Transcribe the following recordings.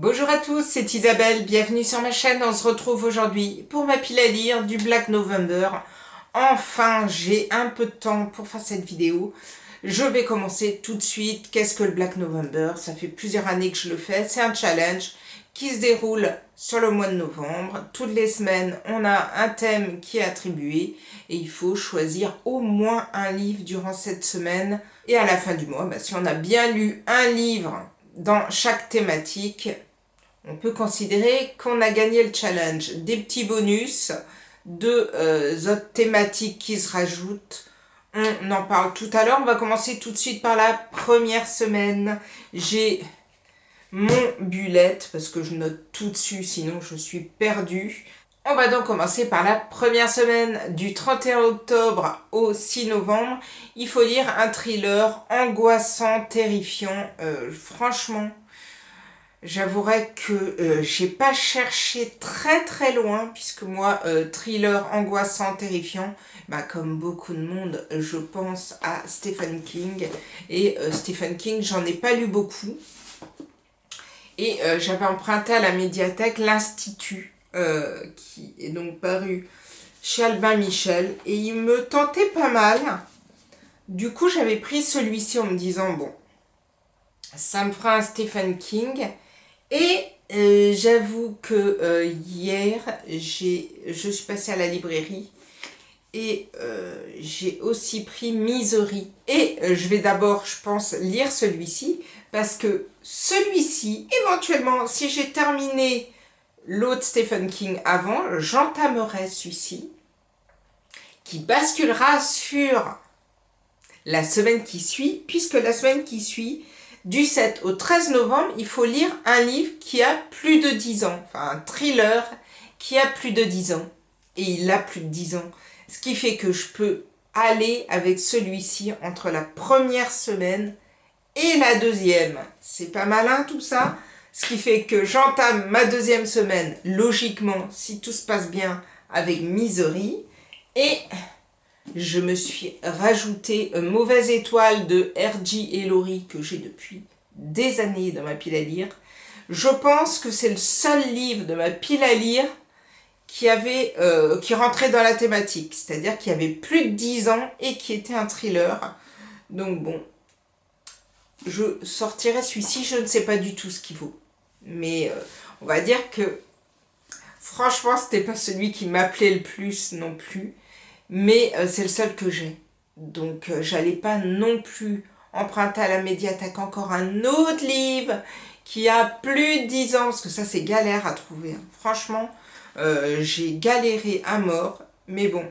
Bonjour à tous, c'est Isabelle, bienvenue sur ma chaîne. On se retrouve aujourd'hui pour ma pile à lire du Black November. Enfin, j'ai un peu de temps pour faire cette vidéo. Je vais commencer tout de suite. Qu'est-ce que le Black November? Ça fait plusieurs années que je le fais. C'est un challenge qui se déroule sur le mois de novembre. Toutes les semaines, on a un thème qui est attribué et il faut choisir au moins un livre durant cette semaine. Et à la fin du mois, si on a bien lu un livre dans chaque thématique, on peut considérer qu'on a gagné le challenge. Des petits bonus, deux autres thématiques qui se rajoutent. On en parle tout à l'heure. On va commencer tout de suite par la première semaine. J'ai mon bullet, parce que je note tout dessus, sinon je suis perdue. On va donc commencer par la première semaine, du 31 octobre au 6 novembre. Il faut lire un thriller angoissant, terrifiant. Franchement, j'avouerai que j'ai pas cherché très loin, puisque moi, thriller angoissant, terrifiant, comme beaucoup de monde, je pense à Stephen King. Et Stephen King, j'en ai pas lu beaucoup. Et j'avais emprunté à la médiathèque l'Institut, qui est donc paru chez Albin Michel. Et il me tentait pas mal. Du coup, j'avais pris celui-ci en me disant, bon, ça me fera un Stephen King. Et j'avoue que hier, je suis passée à la librairie et j'ai aussi pris Misery. Et je vais d'abord, je pense, lire celui-ci parce que celui-ci, éventuellement, si j'ai terminé l'autre Stephen King avant, j'entamerai celui-ci qui basculera sur la semaine qui suit, puisque la semaine qui suit, du 7 au 13 novembre, il faut lire un livre qui a plus de 10 ans. Enfin, un thriller qui a plus de 10 ans. Et il a plus de 10 ans. Ce qui fait que je peux aller avec celui-ci entre la première semaine et la deuxième. C'est pas malin tout ça. Ce qui fait que j'entame ma deuxième semaine, logiquement, si tout se passe bien, avec Misery. Et je me suis rajouté une mauvaise étoile de R.J. et Laurie que j'ai depuis des années dans ma pile à lire. Je pense que c'est le seul livre de ma pile à lire qui rentrait dans la thématique, c'est-à-dire qui avait plus de 10 ans et qui était un thriller. Donc bon, je sortirai celui-ci, je ne sais pas du tout ce qu'il vaut. Mais on va dire que franchement, c'était pas celui qui m'appelait le plus non plus. Mais c'est le seul que j'ai. Donc j'allais pas non plus emprunter à la médiathèque encore un autre livre qui a plus de 10 ans, parce que ça c'est galère à trouver. Franchement, j'ai galéré à mort, mais bon,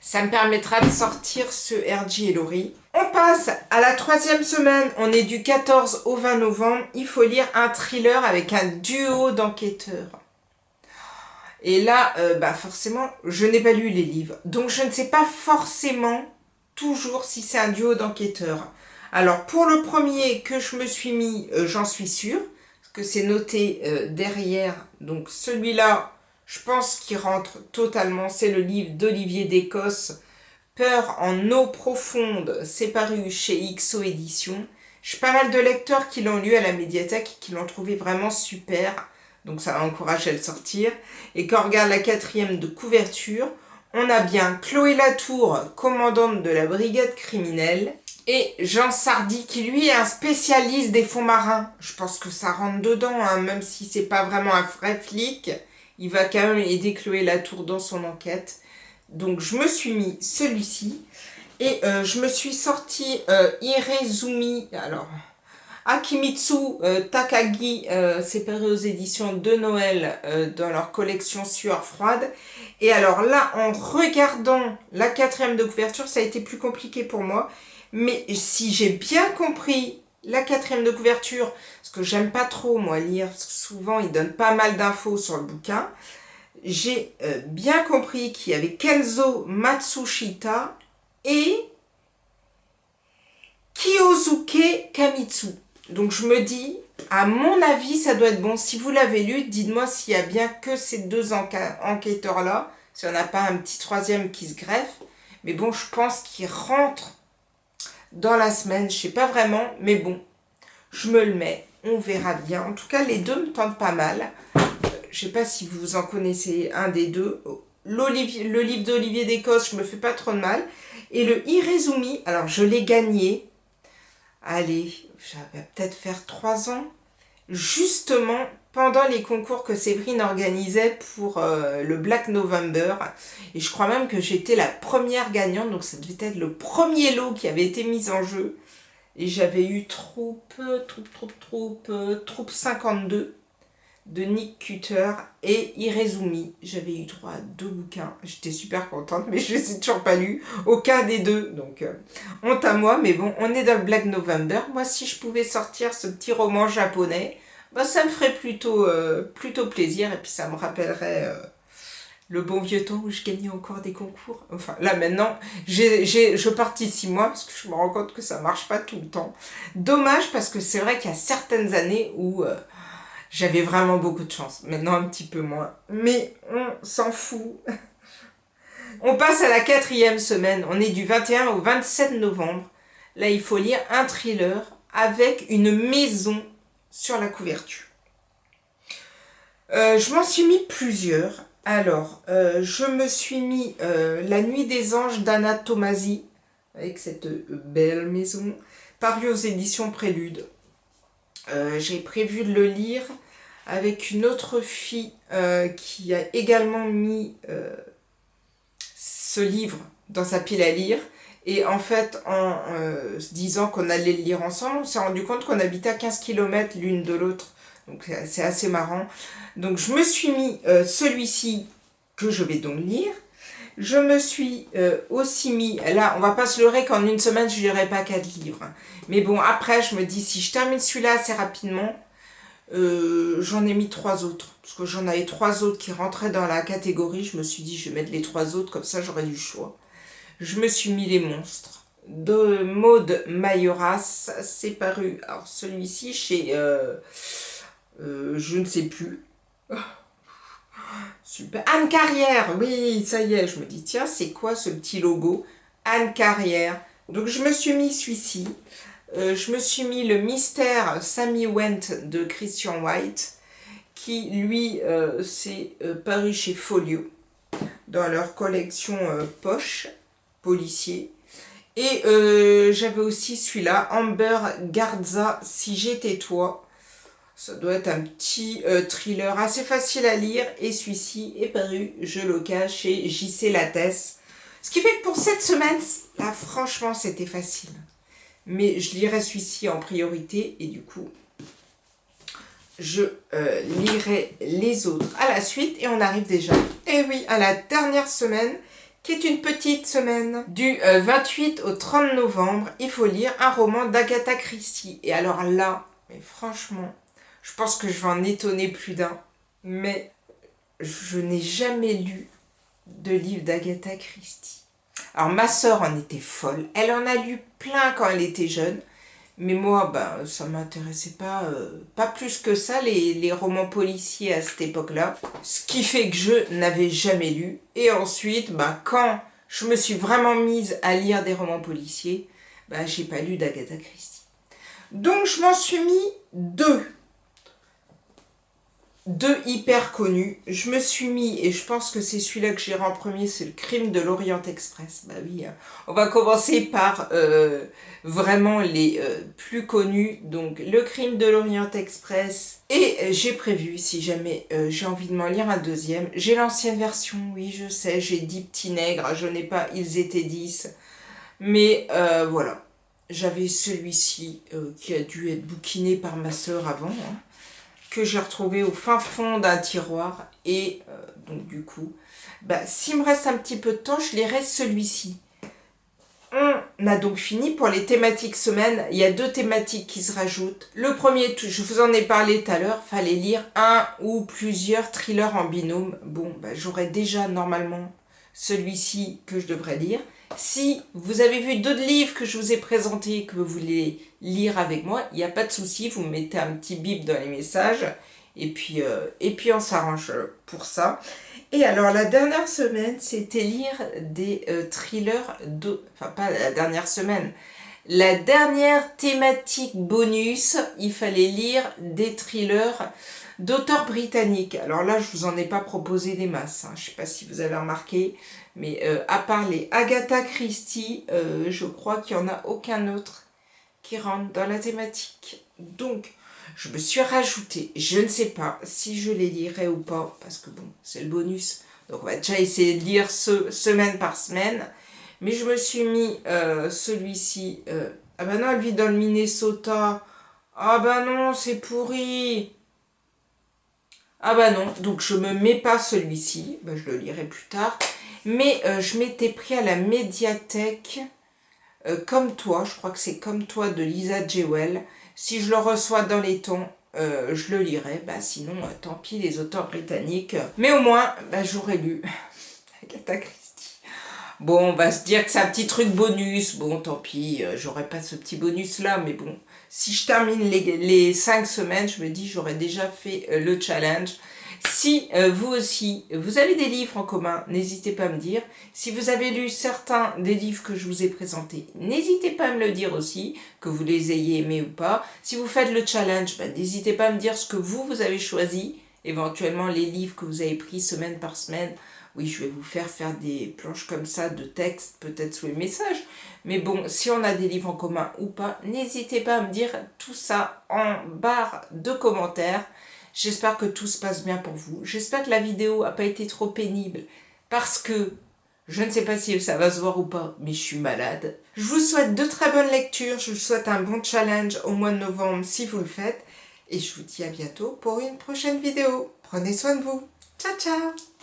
ça me permettra de sortir ce R.J. et Laurie. On passe à la troisième semaine, on est du 14 au 20 novembre. Il faut lire un thriller avec un duo d'enquêteurs. Et là, forcément, je n'ai pas lu les livres. Donc, je ne sais pas forcément toujours si c'est un duo d'enquêteurs. Alors, pour le premier que je me suis mis, j'en suis sûre, parce que c'est noté derrière. Donc, celui-là, je pense qu'il rentre totalement. C'est le livre d'Olivier Descosses, Peur en eau profonde. C'est paru chez XO Éditions. J'ai pas mal de lecteurs qui l'ont lu à la médiathèque et qui l'ont trouvé vraiment super. Donc ça m'encourage à le sortir. Et quand on regarde la quatrième de couverture, on a bien Chloé Latour, commandante de la brigade criminelle, et Jean Sardy qui lui est un spécialiste des fonds marins. Je pense que ça rentre dedans, même si c'est pas vraiment un vrai flic, il va quand même aider Chloé Latour dans son enquête. Donc je me suis mis celui-ci, et je me suis sorti Irezumi, alors Akimitsu Takagi, c'est paru aux éditions de Noël dans leur collection Sueur froide. Et alors là, en regardant la quatrième de couverture, ça a été plus compliqué pour moi. Mais si j'ai bien compris la quatrième de couverture, parce que j'aime pas trop moi lire, parce que souvent ils donnent pas mal d'infos sur le bouquin, j'ai bien compris qu'il y avait Kenzo Matsushita et Kiyosuke Kamitsu. Donc je me dis, à mon avis, ça doit être bon. Si vous l'avez lu, dites-moi s'il y a bien que ces deux enquêteurs-là, s'il n'y en a pas un petit troisième qui se greffe. Mais bon, je pense qu'il rentre dans la semaine, je sais pas vraiment, mais bon, je me le mets. on verra bien. En tout cas, les deux me tentent pas mal. Je sais pas si vous en connaissez un des deux. Le livre d'Olivier d'Écosse, je me fais pas trop de mal. Et le Irezumi, alors je l'ai gagné. Allez, j'avais peut-être faire 3 ans. Justement, pendant les concours que Séverine organisait pour le Black November. Et je crois même que j'étais la première gagnante. Donc ça devait être le premier lot qui avait été mis en jeu. Et j'avais eu troupe 52 de Nick Cutter et Irezumi. J'avais eu droit à 2 bouquins. J'étais super contente, mais je les ai toujours pas lus. Aucun des deux. Donc, honte à moi. Mais bon, on est dans le Black November. Moi, si je pouvais sortir ce petit roman japonais, bah, ça me ferait plutôt plaisir. Et puis, ça me rappellerait le bon vieux temps où je gagnais encore des concours. Enfin, là, maintenant, je participe 6 mois parce que je me rends compte que ça marche pas tout le temps. Dommage, parce que c'est vrai qu'il y a certaines années où j'avais vraiment beaucoup de chance. Maintenant, un petit peu moins. Mais on s'en fout. On passe à la 4e semaine. On est du 21 au 27 novembre. Là, il faut lire un thriller avec une maison sur la couverture. Je m'en suis mis plusieurs. Alors, je me suis mis La Nuit des Anges d'Anna Tomasi, avec cette belle maison, paru aux éditions Prélude. J'ai prévu de le lire avec une autre fille qui a également mis ce livre dans sa pile à lire. Et en fait, en se disant qu'on allait le lire ensemble, on s'est rendu compte qu'on habitait à 15 km l'une de l'autre. Donc c'est assez marrant. Donc je me suis mis celui-ci que je vais donc lire. Je me suis aussi mis, là on va pas se leurrer qu'en une semaine je lirai pas 4 livres. Mais bon, après je me dis si je termine celui-là assez rapidement, j'en ai mis 3 autres. Parce que j'en avais 3 autres qui rentraient dans la catégorie. Je me suis dit je vais mettre les 3 autres, comme ça j'aurai du choix. Je me suis mis Les Monstres de Maud Mayoras. C'est paru, alors celui-ci chez je ne sais plus. Super. Anne Carrière, oui, ça y est, je me dis, tiens, c'est quoi ce petit logo? Anne Carrière. Donc je me suis mis celui-ci. Je me suis mis Le Mystère Sammy Went de Christian White, qui lui, c'est paru chez Folio, dans leur collection poche, policier. Et j'avais aussi celui-là, Amber Garza, Si j'étais toi. Ça doit être un petit thriller assez facile à lire. Et celui-ci est paru, je le cache, chez JC Lattès. Ce qui fait que pour cette semaine, là franchement c'était facile. Mais je lirai celui-ci en priorité. Et du coup, je lirai les autres à la suite. Et on arrive déjà, et oui, à la dernière semaine, qui est une petite semaine. Du 28 au 30 novembre, il faut lire un roman d'Agatha Christie. Et alors là, mais franchement, je pense que je vais en étonner plus d'un, mais je n'ai jamais lu de livre d'Agatha Christie. Alors ma sœur en était folle, elle en a lu plein quand elle était jeune, mais moi, ben, ça ne m'intéressait pas plus que ça, les romans policiers à cette époque-là, ce qui fait que je n'avais jamais lu. Et ensuite, ben, quand je me suis vraiment mise à lire des romans policiers, ben, j'ai pas lu d'Agatha Christie. Donc je m'en suis mis 2 hyper connus. Je me suis mis, et je pense que c'est celui-là que j'irai en premier, c'est Le Crime de l'Orient Express. Bah oui, on va commencer par vraiment les plus connus. Donc Le Crime de l'Orient Express. Et j'ai prévu, si jamais j'ai envie de m'en lire un deuxième, j'ai l'ancienne version, oui je sais, j'ai 10 petits nègres, je n'ai pas Ils étaient 10. Mais voilà, j'avais celui-ci qui a dû être bouquiné par ma sœur avant, hein, que j'ai retrouvé au fin fond d'un tiroir. Et donc du coup, bah, s'il me reste un petit peu de temps, je lirai celui-ci. On a donc fini pour les thématiques semaine. Il y a 2 thématiques qui se rajoutent. Le premier, je vous en ai parlé tout à l'heure, fallait lire un ou plusieurs thrillers en binôme. Bon, bah, j'aurais déjà normalement celui-ci que je devrais lire. Si vous avez vu d'autres livres que je vous ai présentés et que vous voulez lire avec moi, il n'y a pas de souci, vous me mettez un petit bip dans les messages et puis on s'arrange pour ça. Et alors la dernière semaine, c'était lire des thrillers, enfin pas la dernière semaine, la dernière thématique bonus, il fallait lire des thrillers d'auteurs britanniques. Alors là, je vous en ai pas proposé des masses, hein. Je sais pas si vous avez remarqué, mais à part les Agatha Christie, je crois qu'il n'y en a aucun autre qui rentre dans la thématique. Donc, je me suis rajouté, je ne sais pas si je les lirai ou pas, parce que bon, c'est le bonus. Donc on va déjà essayer de lire semaine par semaine. Mais je me suis mis celui-ci. Ah bah non, elle vit dans le Minnesota. Ah bah non, c'est pourri. Ah bah non, donc je me mets pas celui-ci. Bah, je le lirai plus tard. Mais je m'étais pris à la médiathèque Comme toi. Je crois que c'est Comme toi de Lisa Jewell. Si je le reçois dans les temps, je le lirai. Bah sinon, tant pis les auteurs britanniques. Mais au moins, bah, j'aurais lu Agatha Christie. Bon, on va se dire que c'est un petit truc bonus. Bon, tant pis, j'aurai pas ce petit bonus-là. Mais bon, si je termine les 5 semaines, je me dis j'aurais déjà fait le challenge. Si vous aussi, vous avez des livres en commun, n'hésitez pas à me dire. Si vous avez lu certains des livres que je vous ai présentés, n'hésitez pas à me le dire aussi, que vous les ayez aimés ou pas. Si vous faites le challenge, bah, n'hésitez pas à me dire ce que vous avez choisi, éventuellement les livres que vous avez pris semaine par semaine. Oui, je vais vous faire des planches comme ça de texte, peut-être sous les messages. Mais bon, si on a des livres en commun ou pas, n'hésitez pas à me dire tout ça en barre de commentaires. J'espère que tout se passe bien pour vous. J'espère que la vidéo n'a pas été trop pénible parce que je ne sais pas si ça va se voir ou pas, mais je suis malade. Je vous souhaite de très bonnes lectures. Je vous souhaite un bon challenge au mois de novembre si vous le faites. Et je vous dis à bientôt pour une prochaine vidéo. Prenez soin de vous. Ciao, ciao!